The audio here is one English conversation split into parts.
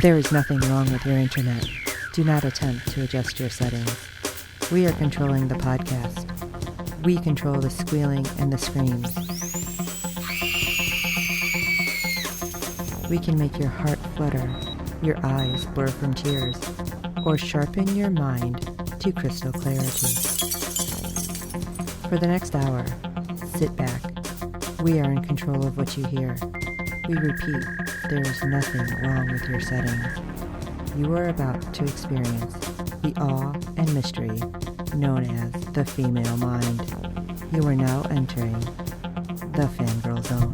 There is nothing wrong with your internet. Do not attempt to adjust your settings. We are controlling the podcast. We control the squealing and the screams. We can make your heart flutter, your eyes blur from tears, or sharpen your mind to crystal clarity. For the next hour, sit back. We are in control of what you hear. We repeat, there is nothing wrong with your settings. You are about to experience the awe and mystery known as the female mind. You are now entering the Fangirl Zone.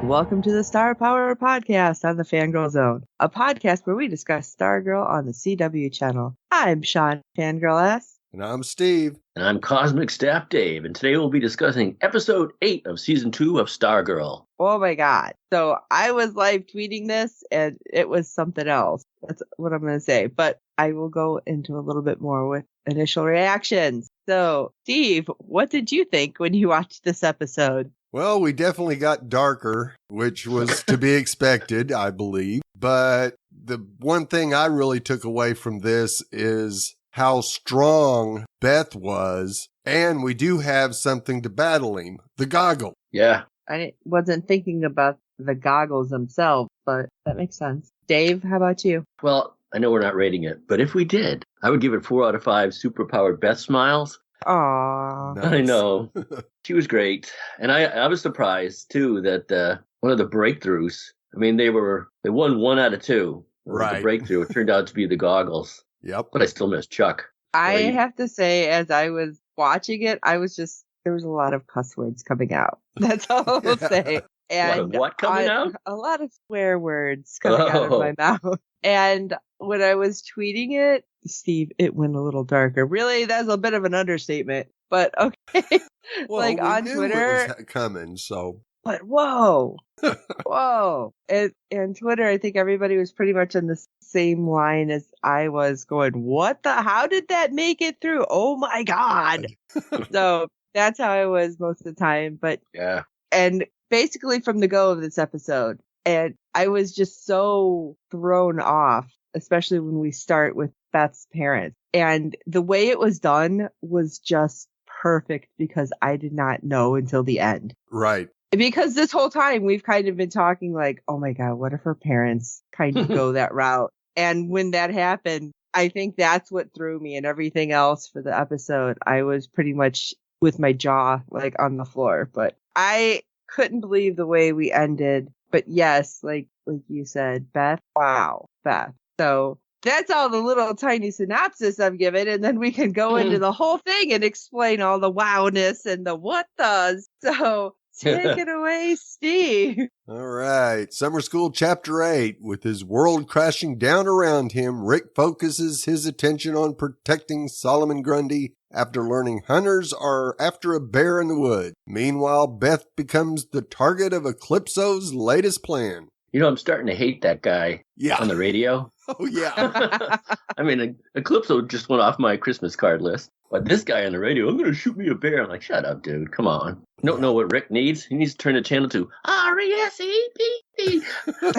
Welcome to the Star Power Podcast on the Fangirl Zone, a podcast where we discuss Stargirl on the CW channel. I'm Sean Fangirl S. And I'm Steve. And I'm Cosmic Staff Dave, and today we'll be discussing Episode 8 of Season 2 of Stargirl. Oh my god. So I was live tweeting this, and it was something else. That's what I'm going to say. But I will go into a little bit more with initial reactions. So, Steve, what did you think when you watched this episode? Well, we definitely got darker, which was to be expected, I believe. But the one thing I really took away from this is how strong Beth was, and we do have something to battle him, the goggle. Yeah. I wasn't thinking about the goggles themselves, but that makes sense. Dave, how about you? Well, I know we're not rating it, but if we did, I would give it 4 out of 5 superpowered Beth smiles. Aww. Nice. I know. She was great. And I was surprised, too, that one of the breakthroughs, I mean, they won 1 out of 2. Right. The breakthrough, it turned out to be the goggles. Yep. But I still miss Chuck. I have to say, as I was watching it, there was a lot of cuss words coming out. That's all I will say. And a lot of what coming out? A lot of swear words coming out of my mouth. And when I was tweeting it, Steve, it went a little darker. Really, that's a bit of an understatement. But okay. Well, like we on knew Twitter. it was coming, so. But whoa. Whoa. And Twitter, I think everybody was pretty much on the same line as I was going, how did that make it through? Oh my God. So that's how I was most of the time. But yeah. And basically from the go of this episode, and I was just so thrown off, especially when we start with Beth's parents. And the way it was done was just perfect because I did not know until the end. Right. Because this whole time we've kind of been talking like, oh my God, what if her parents kind of go that route? And when that happened, I think that's what threw me, and everything else for the episode. I was pretty much with my jaw like on the floor, but I couldn't believe the way we ended. But yes, like you said, Beth, wow, Beth. So that's all the little tiny synopsis I've given, and then we can go into the whole thing and explain all the wowness and the what does. So take it away, Steve. All right. Summer School Chapter 8. With his world crashing down around him, Rick focuses his attention on protecting Solomon Grundy after learning hunters are after a bear in the wood. Meanwhile, Beth becomes the target of Eclipso's latest plan. You know, I'm starting to hate that guy on the radio. Oh, yeah. I mean, Eclipso just went off my Christmas card list. But this guy on the radio, I'm going to shoot me a bear. I'm like, shut up, dude. Come on. You don't know what Rick needs. He needs to turn the channel to R-E-S-E-P-T. From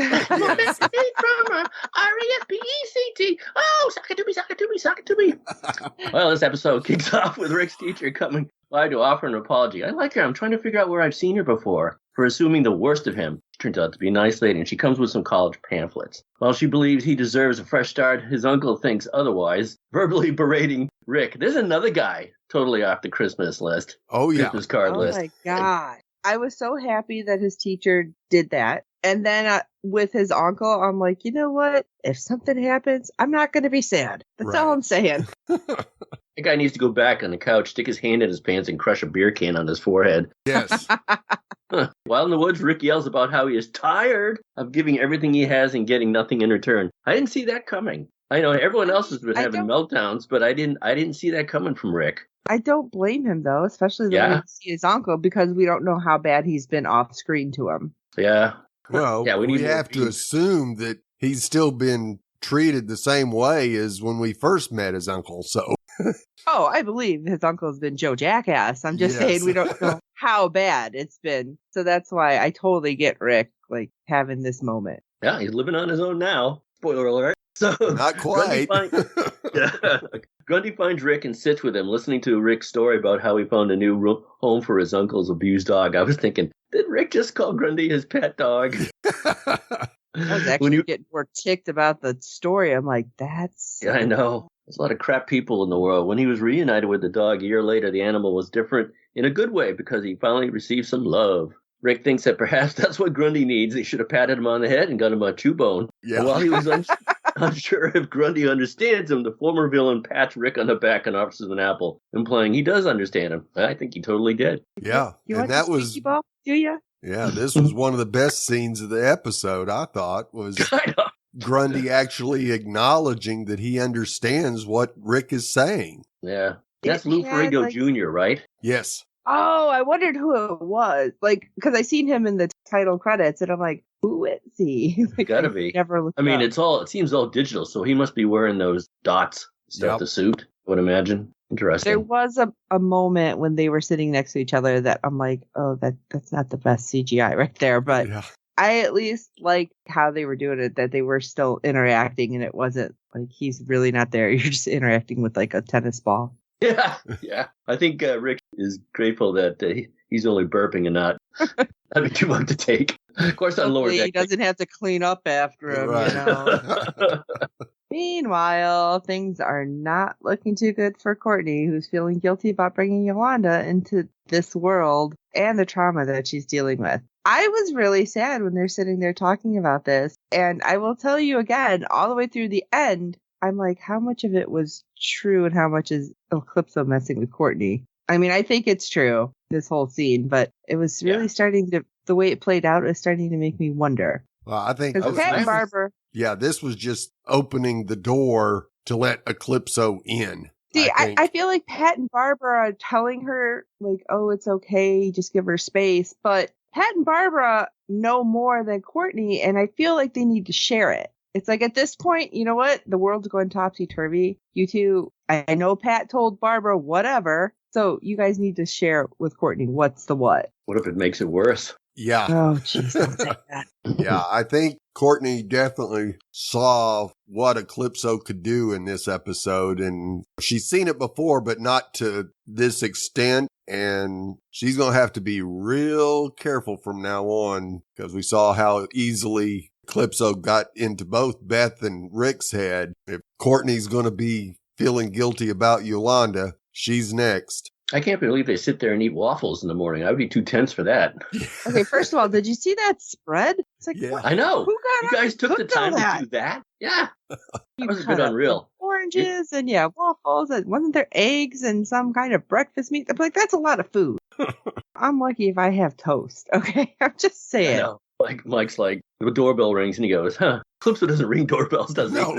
R-E-S-P-E-C-T. Oh, sock it to me. Well, this episode kicks off with Rick's teacher coming by to offer an apology. I like her. I'm trying to figure out where I've seen her before. For assuming the worst of him. She turns out to be a nice lady, and she comes with some college pamphlets. While she believes he deserves a fresh start, his uncle thinks otherwise, verbally berating Rick. There's another guy totally off the Christmas list. Oh, yeah. Christmas card list. Oh, my God. I was so happy that his teacher did that. And then with his uncle, I'm like, you know what? If something happens, I'm not going to be sad. That's all I'm saying. That guy needs to go back on the couch, stick his hand in his pants, and crush a beer can on his forehead. Yes. While in the woods, Rick yells about how he is tired of giving everything he has and getting nothing in return. I didn't see that coming. I know everyone else has been having meltdowns, but I didn't see that coming from Rick. I don't blame him, though, especially when we see his uncle, because we don't know how bad he's been off screen to him. Yeah. Well, we have to assume that he's still been treated the same way as when we first met his uncle, so. Oh, I believe his uncle's been Joe Jackass. I'm just saying we don't know how bad it's been. So that's why I totally get Rick, like, having this moment. Yeah, he's living on his own now. Spoiler alert. So Not quite. Grundy finds Rick and sits with him, listening to Rick's story about how he found a new home for his uncle's abused dog. I was thinking, did Rick just call Grundy his pet dog? I was actually getting more ticked about the story. I'm like, that's... Yeah, I know. There's a lot of crap people in the world. When he was reunited with the dog a year later, the animal was different in a good way because he finally received some love. Rick thinks that perhaps that's what Grundy needs. They should have patted him on the head and got him a chew bone. Yeah. And while he was unsure if Grundy understands him, the former villain pats Rick on the back and offers him an apple, implying he does understand him. I think he totally did. Yeah. You and want that the was... squeaky ball? Do you? Yeah, this was one of the best scenes of the episode, I thought, was Grundy actually acknowledging that he understands what Rick is saying. Yeah. That's Lou Ferrigno Jr., right? Yes. Oh, I wondered who it was. Like, because I seen him in the title credits, and I'm like, who is he? Like, Gotta be. Never looked I mean, up. it seems all digital, so he must be wearing those dots to start the suit, I would imagine. Interesting. There was a moment when they were sitting next to each other that I'm like, oh, that's not the best CGI right there. But I at least like how they were doing it, that they were still interacting, and it wasn't like he's really not there. You're just interacting with like a tennis ball. Yeah. I think Rick is grateful that he's only burping and not having too much to take. Of course, on lower deck. He doesn't have to clean up after him, right. you know. Meanwhile, things are not looking too good for Courtney, who's feeling guilty about bringing Yolanda into this world and the trauma that she's dealing with. I was really sad when they're sitting there talking about this. And I will tell you again, all the way through the end, I'm like, how much of it was true and how much is Eclipso messing with Courtney? I mean, I think it's true, this whole scene, but it was really starting to, the way it played out is starting to make me wonder. Well, I think Barbara. Yeah, this was just opening the door to let Eclipso in. See, I feel like Pat and Barbara are telling her, like, oh, it's okay, just give her space. But Pat and Barbara know more than Courtney, and I feel like they need to share it. It's like at this point, you know what? The world's going topsy-turvy. You two, I know Pat told Barbara whatever, so you guys need to share with Courtney what's the what. What if it makes it worse? Yeah. Oh, jeez, don't say that. Yeah, I think Courtney definitely saw what Eclipso could do in this episode, and she's seen it before, but not to this extent. And she's going to have to be real careful from now on, because we saw how easily Eclipso got into both Beth and Rick's head. If Courtney's going to be feeling guilty about Yolanda, she's next. I can't believe they sit there and eat waffles in the morning. I would be too tense for that. Okay, first of all, did you see that spread? It's like, what? I know. Who got you guys took the time to do that? Yeah. That was a bit unreal. Oranges and waffles. And wasn't there eggs and some kind of breakfast meat? I'm like, that's a lot of food. I'm lucky if I have toast. Okay, I'm just saying. I know. Mike's like, the doorbell rings and he goes, Eclipso doesn't ring doorbells, does he? No.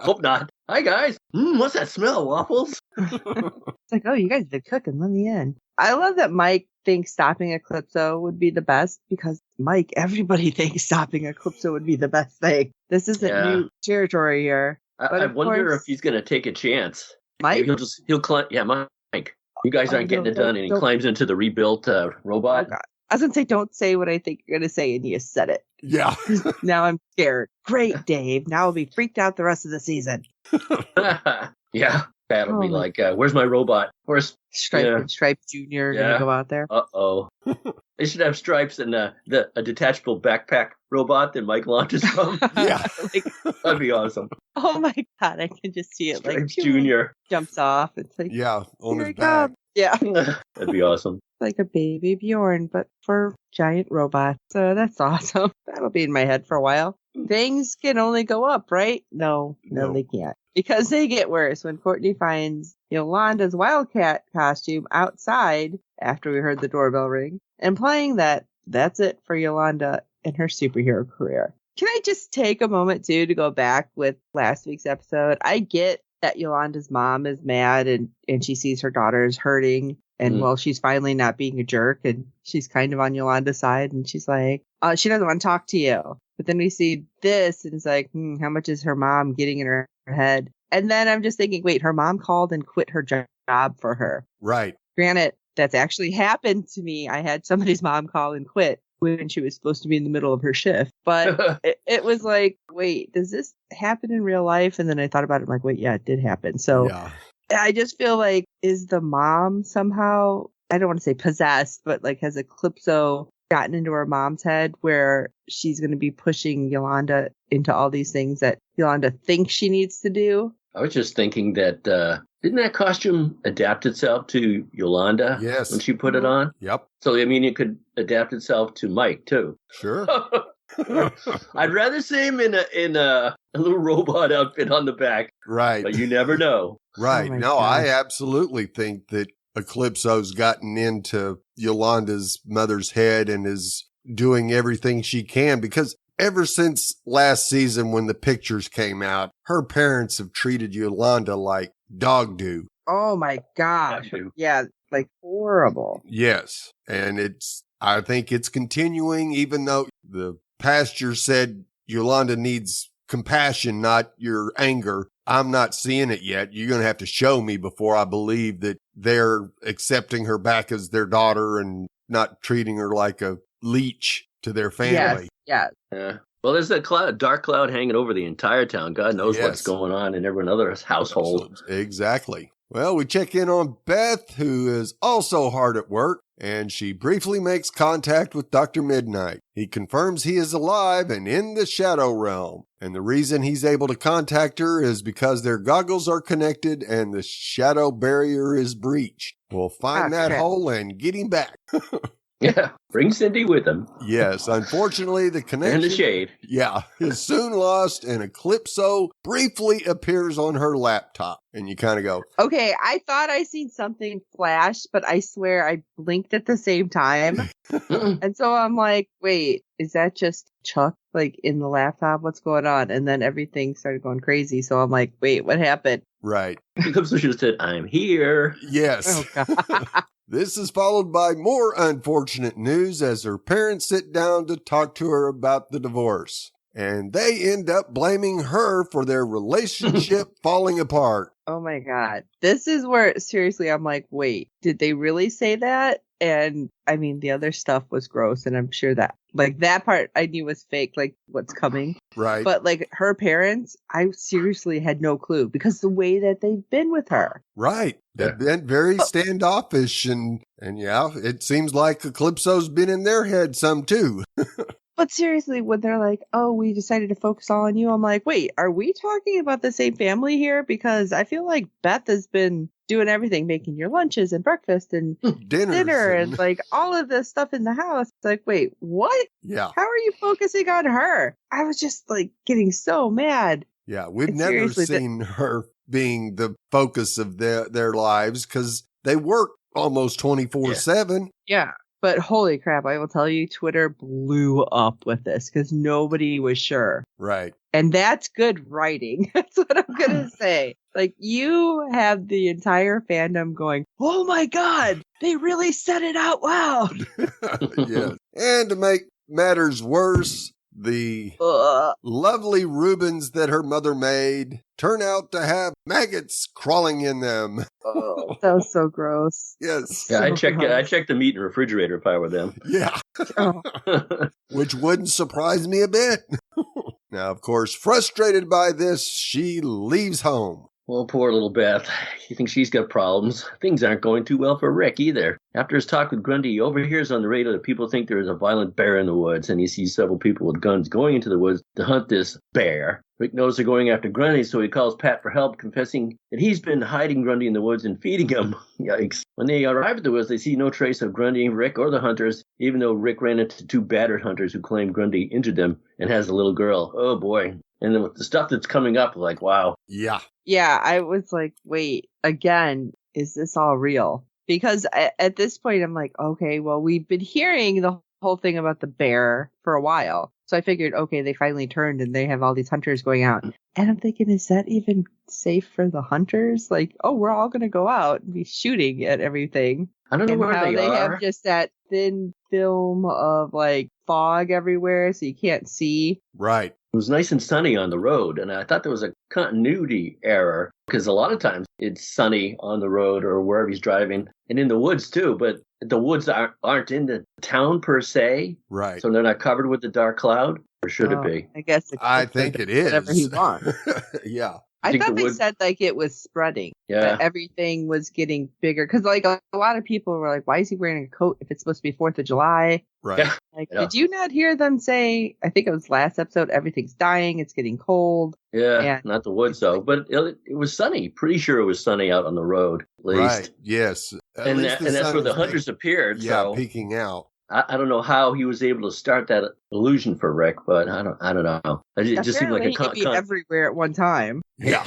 Hope not. Hi, guys. What's that smell? Waffles? It's like, oh, you guys have been cooking. Let me in. I love that Mike thinks stopping Eclipso would be the best, because Mike, everybody thinks stopping Eclipso would be the best thing. This isn't new territory here. I wonder if he's going to take a chance. Mike? Maybe he'll climb. Yeah, Mike. You guys aren't getting it done. And he climbs into the rebuilt robot. Oh, God. I was going to say, don't say what I think you're going to say, and you said it. Yeah. Now I'm scared. Great, Dave. Now I'll be freaked out the rest of the season. Yeah. That'll be like, where's my robot? Where's Stripe Jr. going to go out there? Uh-oh. They should have Stripes and a detachable backpack robot that Mike launches from. Yeah. That'd be awesome. Oh, my God. I can just see it. Stripes like Jr. jumps off. It's like, on his back. Comes. Yeah. That'd be awesome. Like a baby Bjorn, but for giant robots. So that's awesome. That'll be in my head for a while. Things can only go up, right? No, they can't. Because they get worse when Courtney finds Yolanda's Wildcat costume outside after we heard the doorbell ring, implying that that's it for Yolanda and her superhero career. Can I just take a moment, too, to go back with last week's episode? I get that Yolanda's mom is mad and she sees her daughters hurting. And well, she's finally not being a jerk, and she's kind of on Yolanda's side, and she's like, she doesn't want to talk to you. But then we see this, and it's like, how much is her mom getting in her head? And then I'm just thinking, wait, her mom called and quit her job for her. Right. Granted, that's actually happened to me. I had somebody's mom call and quit when she was supposed to be in the middle of her shift. But it was like, wait, does this happen in real life? And then I thought about it. I'm like, wait, yeah, it did happen. So Yeah. I just feel like, is the mom somehow, I don't want to say possessed, but like has Eclipso gotten into her mom's head where she's going to be pushing Yolanda into all these things that Yolanda thinks she needs to do? I was just thinking that, didn't that costume adapt itself to Yolanda Yes. when she put it on? Yep. So, I mean, it could adapt itself to Mike, too. Sure. I'd rather see him in a little robot outfit on the back. Right. But you never know. Right. Oh my No, I gosh. absolutely think that Eclipso's gotten into Yolanda's mother's head and is doing everything she can, because ever since last season when the pictures came out, her parents have treated Yolanda like dog do. Oh my gosh. Dog do. Yeah, like horrible. Yes. And I think it's continuing, even though the pasture said Yolanda needs compassion, not your anger. I'm not seeing it yet. You're going to have to show me before I believe that they're accepting her back as their daughter and not treating her like a leech to their family. Yes. Yeah. Well, there's a dark cloud hanging over the entire town. God knows Yes. what's going on in everyone else's household. Exactly. Well, we check in on Beth, who is also hard at work, and she briefly makes contact with Dr. Midnight. He confirms he is alive and in the Shadow Realm. And the reason he's able to contact her is because their goggles are connected and the shadow barrier is breached. We'll find that crap. hole and get him back. Yeah. Bring Cindy with him. Yes, unfortunately, the connection And the shade. Yeah, is soon lost, and Eclipso briefly appears on her laptop. And you kind of go, Okay, I thought I seen something flash, but I swear I blinked at the same time. And so I'm like, wait, is that just Chuck like in the laptop? What's going on? And then everything started going crazy. So I'm like, wait, what happened? right. Eclipse should have said, I'm here. Yes. Oh, God. This is followed by more unfortunate news as her parents sit down to talk to her about the divorce. And they end up blaming her for their relationship falling apart. Oh my God. This is where, seriously, I'm like, wait, did they really say that? And I mean, the other stuff was gross. And I'm sure that, like, that part I knew was fake, like what's coming. Right. But like her parents, I seriously had no clue because the way that they've been with her. Right. They've been very standoffish and yeah, it seems like Eclipso's been in their head some too. But seriously, when they're like, oh, we decided to focus all on you, I'm like, wait, are we talking about the same family here? Because I feel like Beth has been doing everything, making your lunches and breakfast and dinner and like all of this stuff in the house. It's like, wait, what? Yeah. How are you focusing on her? I was just like getting so mad. Yeah. We've And never seriously, seen her being the focus of their lives because they work almost 24/7. Yeah. But holy crap, I will tell you, Twitter blew up with this because nobody was sure. Right. And that's good writing. That's what I'm going to say. Like, you have the entire fandom going, oh my God, they really said it out loud. Yes. And to make matters worse, the Ugh. lovely Reubens that her mother made turn out to have maggots crawling in them. Oh, that was so gross. Yes. Yeah, I So gross. checked the meat and refrigerator if I were them. Yeah. Oh. Which wouldn't surprise me a bit. Now, of course, frustrated by this, she leaves home. Well, poor little Beth. You think she's got problems? Things aren't going too well for Rick either. After his talk with Grundy, he overhears on the radio that people think there is a violent bear in the woods, and he sees several people with guns going into the woods to hunt this bear. Rick knows they're going after Grundy, so he calls Pat for help, confessing that he's been hiding Grundy in the woods and feeding him. Yikes. When they arrive at the woods, they see no trace of Grundy, Rick, or the hunters, even though Rick ran into two battered hunters who claim Grundy injured them and has a little girl. Oh, boy. And then with the stuff that's coming up, like, wow. Yeah. Yeah, I was like, wait, again, is this all real? Because at this point, I'm like, okay, well, we've been hearing the whole thing about the bear for a while. So I figured, okay, they finally turned and they have all these hunters going out. And I'm thinking, is that even safe for the hunters? Like, oh, we're all going to go out and be shooting at everything. I don't know And where how they are. have just that thin film of like fog everywhere so you can't see. Right. It was nice and sunny on the road, and I thought there was a continuity error because a lot of times it's sunny on the road or wherever he's driving, and in the woods too. But the woods aren't in the town per se, Right. so they're not covered with the dark cloud. Or should it be? I guess I think it is. Whatever he wants. Yeah. I thought they said like it was spreading. Yeah. Everything was getting bigger. Because like a lot of people were like, why is he wearing a coat if it's supposed to be 4th of July? Right. Yeah. Like, did you not hear them say, I think it was last episode, everything's dying, it's getting cold. Yeah, not the woods though. But it was sunny. Pretty sure it was sunny out on the road, at least. Right, yes. And that's where the hunters appeared. Yeah, so peeking out. I don't know how he was able to start that illusion for Rick, but I don't know. It just seemed like he could be everywhere at one time. Yeah.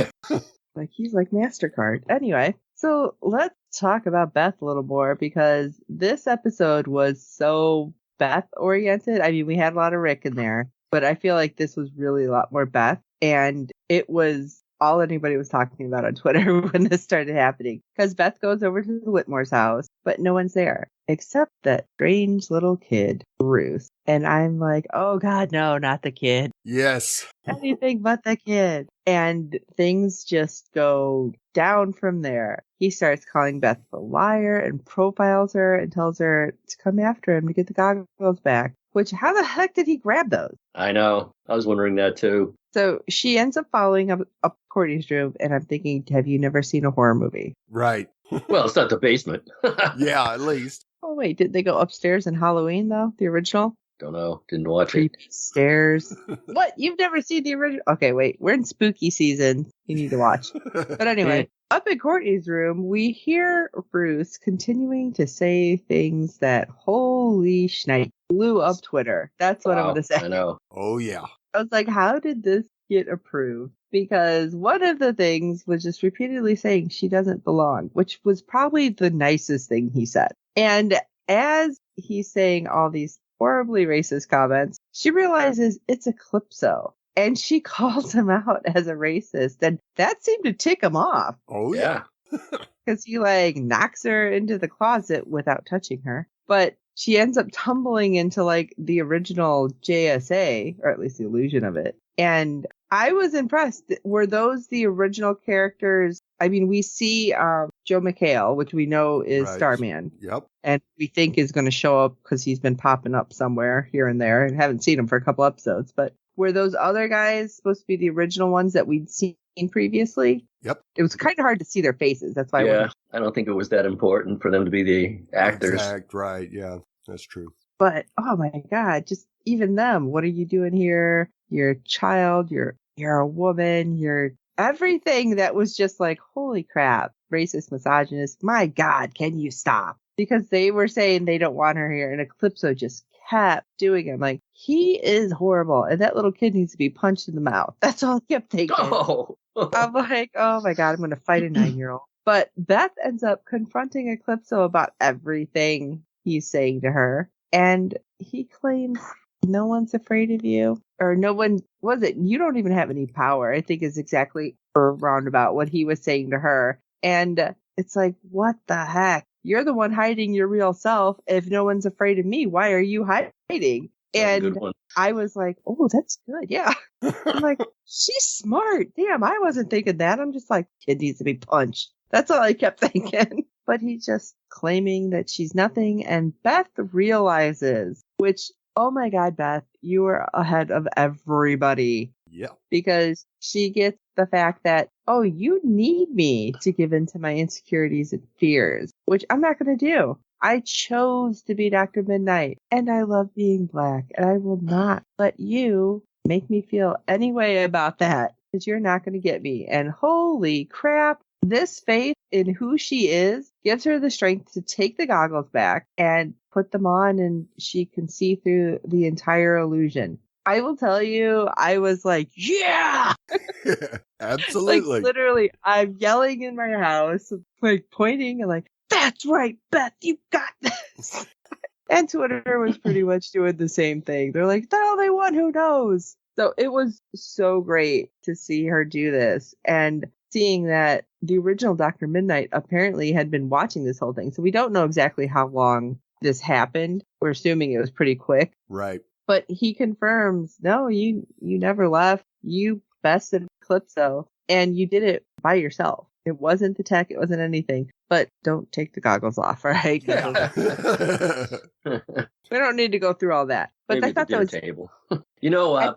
Like he's like MasterCard. Anyway, so let's talk about Beth a little more because this episode was so Beth oriented. I mean, we had a lot of Rick in there, but I feel like this was really a lot more Beth. And it was all anybody was talking about on Twitter when this started happening. Because Beth goes over to the Whitmore's house, but no one's there except that strange little kid, Bruce. And I'm like, oh God, no, not the kid. Yes. Anything but the kid. And things just go down from there. He starts calling Beth a liar and profiles her and tells her to come after him to get the goggles back. Which, how the heck did he grab those? I know. I was wondering that too. So she ends up following up Courtney's room, and I'm thinking, have you never seen a horror movie? Right. Well, it's not the basement. Yeah, at least. Oh, wait, did they go upstairs in Halloween, though? The original? Don't know. Didn't watch Creepy stairs. What? You've never seen the original? Okay, wait. We're in spooky season. You need to watch. But anyway, up in Courtney's room, we hear Bruce continuing to say things that, holy shnipe, blew up Twitter. That's what I'm going to say. I know. Oh, yeah. I was like, how did this get approved? Because one of the things was just repeatedly saying she doesn't belong, which was probably the nicest thing he said. And as he's saying all these horribly racist comments, she realizes it's Eclipso. And she calls him out as a racist. And that seemed to tick him off. Oh, yeah. Because he like knocks her into the closet without touching her. But she ends up tumbling into like the original JSA, or at least the illusion of it. And I was impressed. Were those the original characters? I mean, we see Joe McHale, which we know is Right. Starman. Yep. And we think is going to show up because he's been popping up somewhere here and there and haven't seen him for a couple episodes. But were those other guys supposed to be the original ones that we'd seen previously? Yep. It was kind of hard to see their faces. That's why I don't think it was that important for them to be the actors. Exact, right. Yeah, that's true. But, oh my God, just even them. What are you doing here? You're a child. You're a woman. You're everything that was just like, holy crap, racist, misogynist. My God, can you stop? Because they were saying they don't want her here. And Eclipso just kept doing it. I'm like, he is horrible. And that little kid needs to be punched in the mouth. That's all I kept thinking. Oh. I'm like, oh my God, I'm going to fight a 9-year-old. But Beth ends up confronting Eclipso about everything he's saying to her. And he claims no one's afraid of you. Or no one, was it? You don't even have any power, I think is exactly roundabout what he was saying to her. And it's like, what the heck? You're the one hiding your real self. If no one's afraid of me, why are you hiding? And I was like, oh, that's good. Yeah. I'm like, she's smart. Damn, I wasn't thinking that. I'm just like, kid needs to be punched. That's all I kept thinking. But he's just claiming that she's nothing. And Beth realizes, which, oh my God, Beth, you are ahead of everybody. Yeah. Because she gets the fact that, oh, you need me to give in to my insecurities and fears, which I'm not going to do. I chose to be Dr. Midnight, and I love being black, and I will not let you make me feel any way about that, because you're not going to get me. And holy crap, this faith in who she is gives her the strength to take the goggles back and put them on, and she can see through the entire illusion. I will tell you, I was like, yeah! Absolutely. Like, literally, I'm yelling in my house, like, pointing and like, that's right, Beth, you got this. And Twitter was pretty much doing the same thing. They're like, the only one who knows. So it was so great to see her do this. And seeing that the original Dr. Midnight apparently had been watching this whole thing. So we don't know exactly how long this happened. We're assuming it was pretty quick. Right. But he confirms, no, you never left. You bested Calypso, and you did it by yourself. It wasn't the tech. It wasn't anything. But don't take the goggles off, right? We don't need to go through all that. But Maybe I thought the that was table.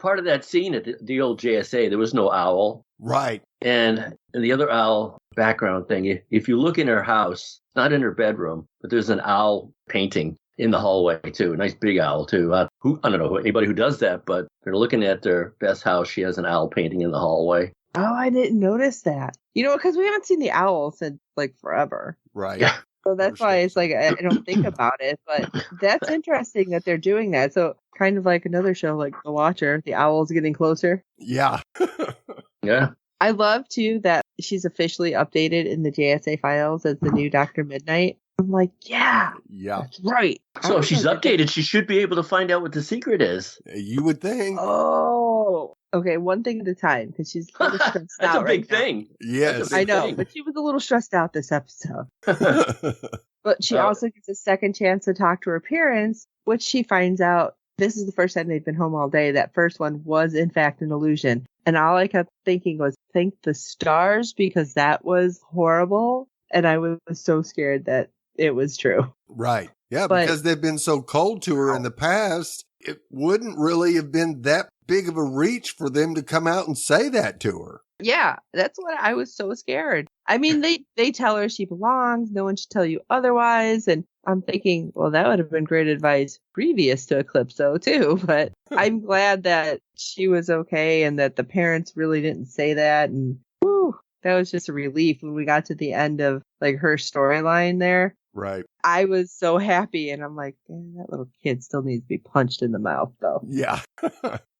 Part of that scene at the old JSA, there was no owl. Right. And the other owl background thing, if you look in her house, not in her bedroom, but there's an owl painting in the hallway too. A nice big owl too. I don't know anybody who does that, but they're looking at their best house. She has an owl painting in the hallway. Oh, I didn't notice that. Because we haven't seen the owl since like forever. Right. Yeah. So that's why it's like I don't think about it. But that's interesting that they're doing that. So kind of like another show like The Watcher, the owl's getting closer. Yeah. Yeah. I love too that she's officially updated in the JSA files as the new Dr. Midnight. I'm like, yeah, that's right. So if she's updated, she should be able to find out what the secret is. You would think. Oh, okay. One thing at a time, because she's a little stressed That's out a big right now. thing. Yes. I know, but she was a little stressed out this episode. But she also gets a second chance to talk to her parents, which she finds out this is the first time they've been home all day. That first one was, in fact, an illusion. And all I kept thinking was, thank the stars, because that was horrible. And I was so scared that it was true. Right. Yeah, But- because they've been so cold to her in the past, it wouldn't really have been that big of a reach for them to come out and say that to her. Yeah, that's what I was so scared. I mean, they tell her she belongs. No one should tell you otherwise. And I'm thinking, well, that would have been great advice previous to Eclipso too. But I'm glad that she was okay and that the parents really didn't say that. And whew, that was just a relief when we got to the end of like her storyline there. Right. I was so happy, and I'm like, that little kid still needs to be punched in the mouth, though. Yeah.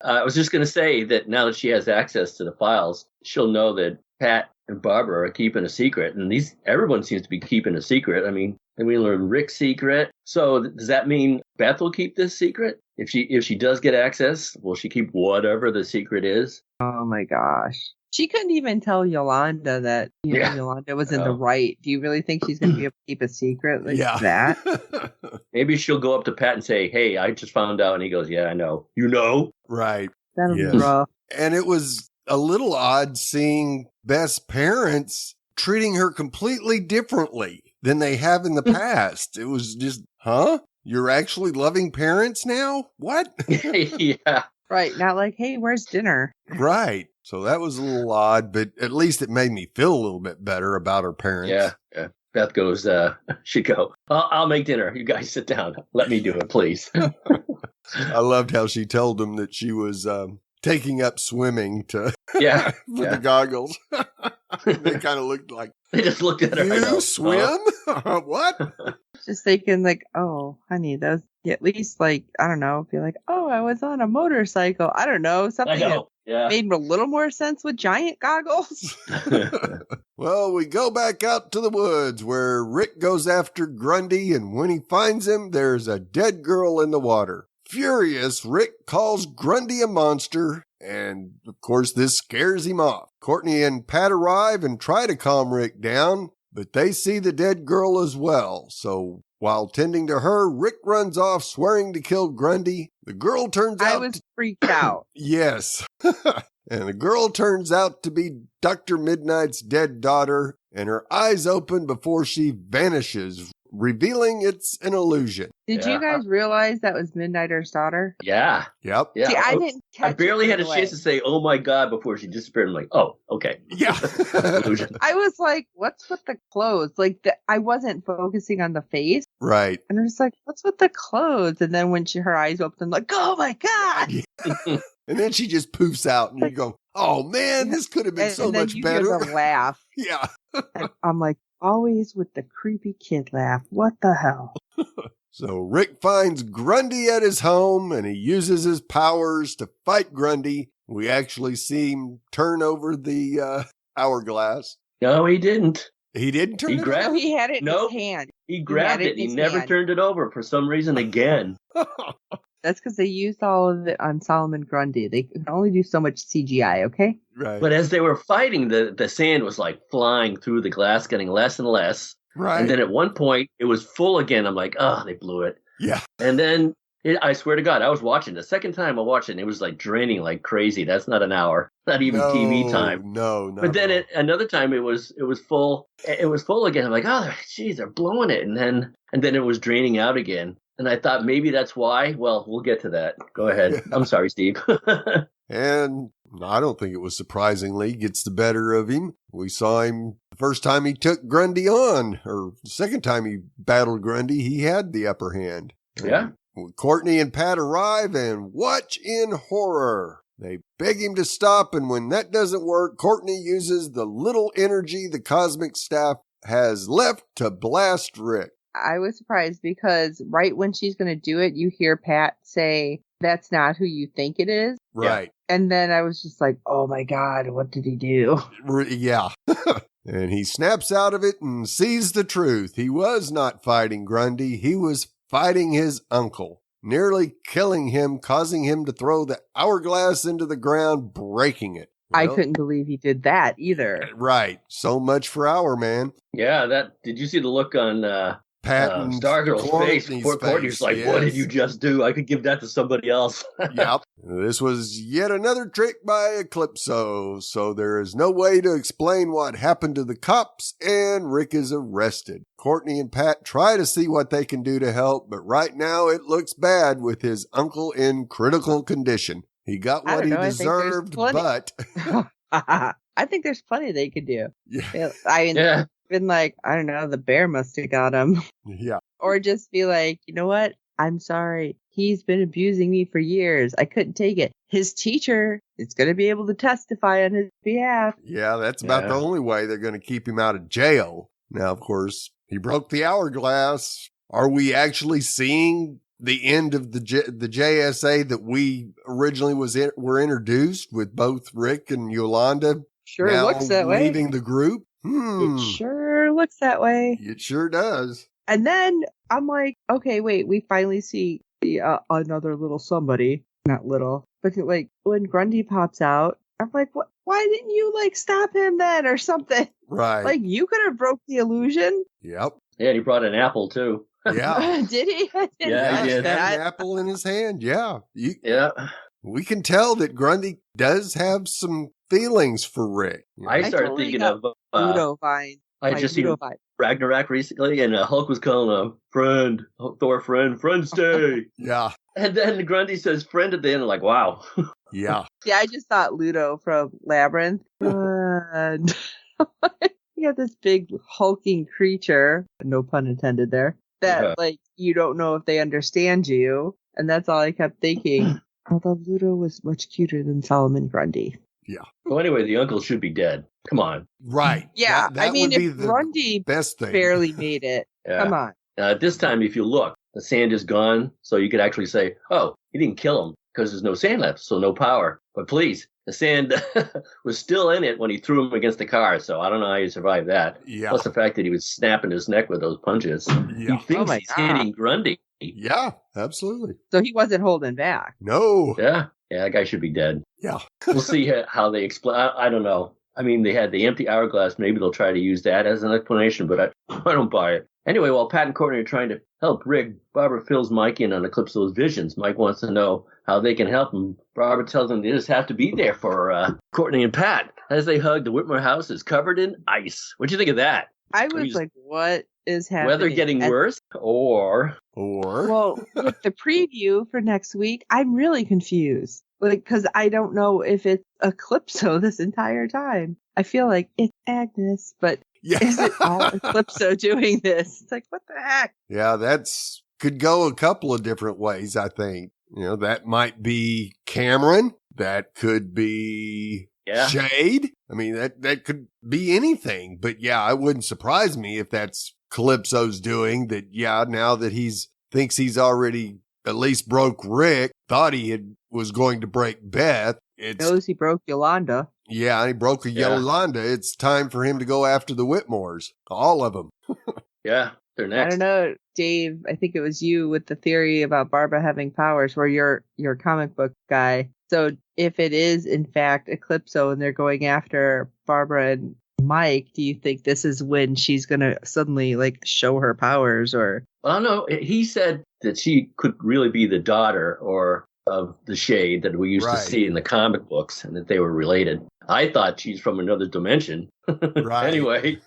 I was just going to say that now that she has access to the files, she'll know that Pat and Barbara are keeping a secret, and everyone seems to be keeping a secret. I mean, and we learned Rick's secret. So does that mean Beth will keep this secret? If she does get access, will she keep whatever the secret is? Oh my gosh. She couldn't even tell Yolanda that Yolanda was in the right. Do you really think she's going to be able to keep a secret like that? Maybe she'll go up to Pat and say, hey, I just found out. And he goes, yeah, I know. You know? Right. That'll be rough. And it was a little odd seeing Beth's parents treating her completely differently than they have in the past. It was just, huh? You're actually loving parents now? What? Yeah. Right. Not like, hey, where's dinner? Right. So that was a little odd, but at least it made me feel a little bit better about her parents. Yeah. Beth goes, she'd go, I'll make dinner. You guys sit down. Let me do it, please. I loved how she told them that she was taking up swimming for the goggles. They kind of looked like, they just looked at her. You swim? What? Just thinking like, oh, honey, those at least like, I don't know, be like, oh, I was on a motorcycle. I don't know. Something that made a little more sense with giant goggles. Well, we go back out to the woods where Rick goes after Grundy, and when he finds him, there's a dead girl in the water. Furious, Rick calls Grundy a monster, and of course this scares him off. Courtney and Pat arrive and try to calm Rick down, but they see the dead girl as well. So while tending to her, Rick runs off swearing to kill Grundy. The girl turns out... I was freaked out. Yes. And the girl turns out to be Dr. Midnight's dead daughter, and her eyes open before she vanishes, revealing it's an illusion. Did you guys realize that was Midnighter's daughter? Yeah. Yep. Yeah. See, I didn't catch I barely had a away. chance to say, oh my God, before she disappeared. I'm like, oh, okay. Yeah. Illusion. I was like, what's with the clothes? Like, I wasn't focusing on the face. Right. And I was like, what's with the clothes? And then when her eyes opened, I'm like, oh my God. And then she just poofs out, and you go, oh man, this could have been so much better. And then you hear the laugh. Yeah. And I'm like, always with the creepy kid laugh. What the hell? So Rick finds Grundy at his home, and he uses his powers to fight Grundy. We actually see him turn over the hourglass. No, he didn't. He didn't turn it over? No, he had it in his hand. He grabbed it. He never turned it over for some reason again. That's because they used all of it on Solomon Grundy. They can only do so much CGI, okay? Right. But as they were fighting, the sand was like flying through the glass, getting less and less. Right. And then at one point, it was full again. I'm like, oh, they blew it. Yeah. And then I swear to God, I was watching. The second time I watched it, and it was like draining like crazy. That's not an hour. Not even TV time. No, not But then at all. another time it was full. It was full again. I'm like, oh, geez, they're blowing it. And then it was draining out again. And I thought maybe that's why. Well, we'll get to that. Go ahead. I'm sorry, Steve. And I don't think it was surprisingly gets the better of him. We saw him the first time he took Grundy on, or the second time he battled Grundy, he had the upper hand. Yeah. Courtney and Pat arrive and watch in horror. They beg him to stop, and when that doesn't work, Courtney uses the little energy the cosmic staff has left to blast Rick. I was surprised because right when she's going to do it, you hear Pat say, "That's not who you think it is." Right. And then I was just like, oh my God, what did he do? Yeah. And he snaps out of it and sees the truth. He was not fighting Grundy. He was fighting his uncle, nearly killing him, causing him to throw the hourglass into the ground, breaking it. I couldn't believe he did that either. Right. So much for our man. Yeah, did you see the look on Pat and Stargirl's face? Poor Courtney's like, yes. What did you just do? I could give that to somebody else. Yep. This was yet another trick by Eclipso, so there is no way to explain what happened to the cops, and Rick is arrested. Courtney and Pat try to see what they can do to help, but right now it looks bad with his uncle in critical condition. He got what he deserved, but... I think there's plenty they could do. Yeah. I mean, been like, I don't know, the bear must have got him. Yeah. Or just be like, you know what? I'm sorry. He's been abusing me for years. I couldn't take it. His teacher is going to be able to testify on his behalf. Yeah, that's about the only way they're going to keep him out of jail. Now, of course, he broke the hourglass. Are we actually seeing the end of the JSA that we originally were introduced with both Rick and Yolanda? Sure looks that way. Leaving the group? It sure looks that way. It sure does. And then I'm like, okay, wait, we finally see another little somebody. Not little, but like when Grundy pops out, I'm like, what? Why didn't you like stop him then or something? Right. Like you could have broke the illusion. Yep. Yeah, and he brought an apple too. Yeah. Did he? Yeah, he did. Had an apple in his hand. Yeah. Yeah. We can tell that Grundy does have some feelings for Rick. I started thinking of Ludo Vine. I had just seen Ragnarok recently, and Hulk was calling him friend, Thor friend stay. Yeah. And then Grundy says friend at the end. I'm like, wow. Yeah. Yeah, I just thought Ludo from Labyrinth. And you got this big hulking creature, no pun intended there, that like you don't know if they understand you. And that's all I kept thinking. Although Ludo was much cuter than Solomon Grundy. Yeah. Well, anyway, the uncle should be dead. Come on. Right. Yeah. That I mean, would be if the Grundy best thing. barely made it. Yeah. Come on. This time, if you look, the sand is gone. So you could actually say, oh, he didn't kill him because there's no sand left. So no power. But please, the sand was still in it when he threw him against the car. So I don't know how you survived that. Yeah. Plus the fact that he was snapping his neck with those punches. Yeah. He thinks he's hitting Grundy. Yeah, absolutely. So he wasn't holding back. No. Yeah. Yeah, that guy should be dead. Yeah. We'll see how they explain. I don't know. I mean, they had the empty hourglass. Maybe they'll try to use that as an explanation, but I don't buy it. Anyway, while Pat and Courtney are trying to help Rick, Barbara fills Mike in on Eclipso's visions. Mike wants to know how they can help him. Barbara tells them they just have to be there for Courtney and Pat. As they hug, the Whitmore house is covered in ice. What'd you think of that? I was like, what is happening? Weather getting worse or... Well, with the preview for next week, I'm really confused. Like, because I don't know if it's Eclipso this entire time. I feel like it's Agnes, but is it all Eclipso doing this? It's like, what the heck? Yeah, that's could go a couple of different ways, I think. You know, that might be Cameron. That could be Shade. I mean, that could be anything. But yeah, it wouldn't surprise me if that's Calypso's doing that. Yeah, now that thinks he's already at least broke Rick, thought he was going to break Beth. Knows he broke Yolanda. Yeah, and he broke Yolanda. It's time for him to go after the Whitmores. All of them. Yeah, they're next. I don't know, Dave. I think it was you with the theory about Barbara having powers where you're a comic book guy. So if it is, in fact, Eclipso and they're going after Barbara and Mike, do you think this is when she's going to suddenly like show her powers or? Well, no, he said that she could really be the daughter or of the Shade that we used to see in the comic books and that they were related. I thought she's from another dimension. Right. Anyway,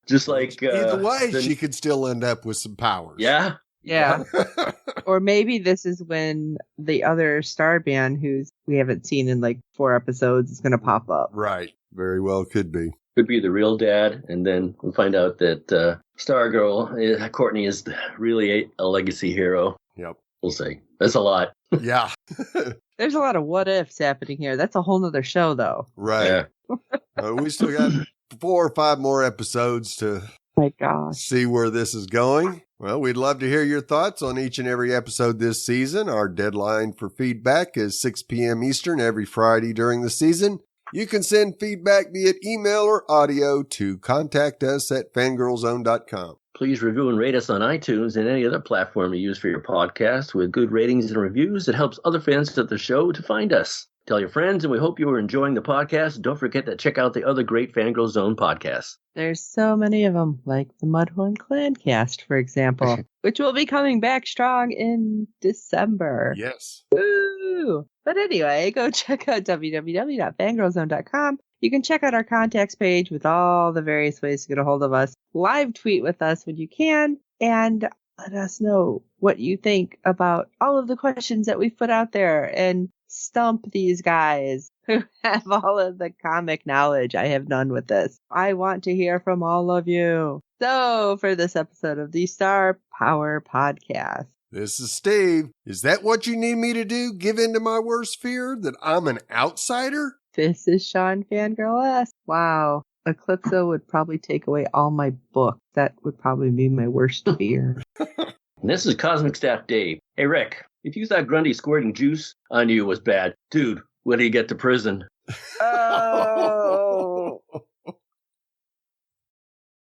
just like... either way, she could still end up with some powers. Yeah. Yeah. Or maybe this is when the other Starman, who's we haven't seen in like 4 episodes, is going to pop up. Right. Very well could be. Could be the real dad, and then we find out that Stargirl, Courtney, is really a legacy hero. Yep. We'll see. That's a lot. Yeah. There's a lot of what ifs happening here. That's a whole nother show, though. Right. Yeah. We still got 4 or 5 more episodes to my gosh, see where this is going. Well, we'd love to hear your thoughts on each and every episode this season. Our deadline for feedback is 6 p.m. Eastern every Friday during the season. You can send feedback via email or audio to contact us at fangirlzone.com. Please review and rate us on iTunes and any other platform you use for your podcast. With good ratings and reviews, it helps other fans of the show to find us. Tell your friends, and we hope you are enjoying the podcast. Don't forget to check out the other great Fangirl Zone podcasts. There's so many of them, like the Mudhorn Clancast, for example, which will be coming back strong in December. Yes. Woo! But anyway, go check out www.fangirlzone.com. You can check out our contacts page with all the various ways to get a hold of us. Live tweet with us when you can, and let us know what you think about all of the questions that we've put out there, and stump these guys who have all of the comic knowledge. I have none with this. I want to hear from all of you. So for this episode of the Star Power Podcast, this is Steve. Is that what you need me to do? Give in to my worst fear? That I'm an outsider? This is Sean Fangirl S. Wow. Eclipso would probably take away all my books. That would probably be my worst fear. This is Cosmic Staff Dave. Hey, Rick, if you thought Grundy squirting juice on you was bad, dude, when did he get to prison? Oh.